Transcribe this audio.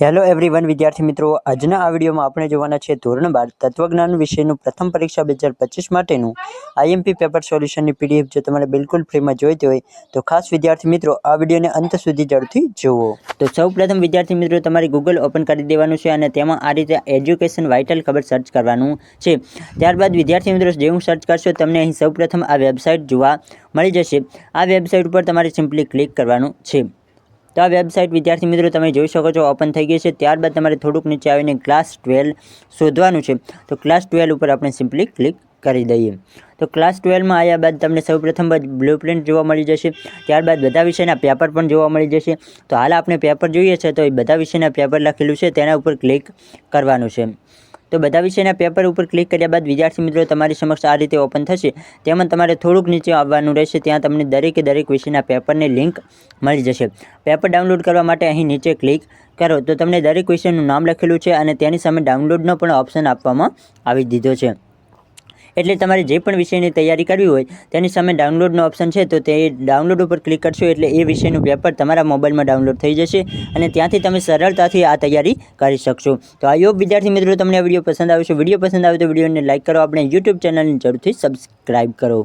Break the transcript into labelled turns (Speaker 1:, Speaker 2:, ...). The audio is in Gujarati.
Speaker 1: હેલો એવરીવન વિદ્યાર્થી મિત્રો, આજના આ વિડીયોમાં આપણે જોવાના છે ધોરણ 12 તત્વજ્ઞાન વિષયનું પ્રથમ પરીક્ષા 2025 માટેનું આઈએમપી પેપર સોલ્યુશનની પીડીએફ જો તમારે બિલકુલ ફ્રીમાં જોઈતી હોય તો ખાસ વિદ્યાર્થી મિત્રો આ વિડીયોને અંત સુધી જરૂરથી જુઓ। તો સૌપ્રથમ વિદ્યાર્થી મિત્રો તમારે ગૂગલ ઓપન કરી દેવાનું છે અને તેમાં આ રીતે એજ્યુકેશન વાઇટલ ખબર સર્ચ કરવાનું છે। ત્યારબાદ વિદ્યાર્થી મિત્રો જેવું સર્ચ કરશો તમને અહીં સૌપ્રથમ આ વેબસાઇટ જોવા મળી જશે। આ વેબસાઇટ ઉપર તમારે સિમ્પલી ક્લિક કરવાનું છે। તો આ વેબસાઇટ વિદ્યાર્થી મિત્રો તમે જોઈ શકો છો ઓપન થઈ ગઈ છે। ત્યારબાદ તમારે થોડુંક નીચે આવીને ક્લાસ 12 શોધવાનું છે। તો ક્લાસ 12 ઉપર આપણે સિમ્પલી ક્લિક કરી દઈએ। તો ક્લાસ 12માં આવ્યા બાદ તમને સૌપ્રથમ બ્લુપ્રિન્ટ જોવા મળી જશે। ત્યારબાદ બધા વિષયના પેપર પણ જોવા મળી જશે। તો હાલ આપણે પેપર જોઈએ છે તો એ બધા વિષયના પેપર લખેલું છે તેના ઉપર ક્લિક કરવાનું છે। તો બધા વિષયના પેપર ઉપર ક્લિક કર્યા બાદ વિદ્યાર્થી મિત્રો તમારી સમક્ષ આ રીતે ઓપન થશે। તેમાં તમારે થોડુંક નીચે આવવાનું રહેશે, ત્યાં તમને દરેકે દરેક વિષયના પેપરની લિંક મળી જશે। પેપર ડાઉનલોડ કરવા માટે અહીં નીચે ક્લિક કરો તો તમને દરેક વિષયનું નામ લખેલું છે અને તેની સામે ડાઉનલોડનો પણ ઓપ્શન આપવામાં આવી દીધો છે। એટલે તમારે જે પણ વિષયની તૈયારી કરવી હોય તેની સામે ડાઉનલોડનો ઓપ્શન છે તો તે ડાઉનલોડ ઉપર ક્લિક કરશો એટલે એ વિષયનું પેપર તમારા મોબાઈલમાં ડાઉનલોડ થઈ જશે અને ત્યાંથી તમે સરળતાથી આ તૈયારી કરી શકશો। તો આ યોગ વિદ્યાર્થી મિત્રો તમને આ વિડીયો પસંદ આવે છે। વિડીયો પસંદ આવે તો વિડીયોને લાઇક કરો, આપણે યુટ્યુબ ચેનલને જરૂરથી સબસ્ક્રાઈબ કરો।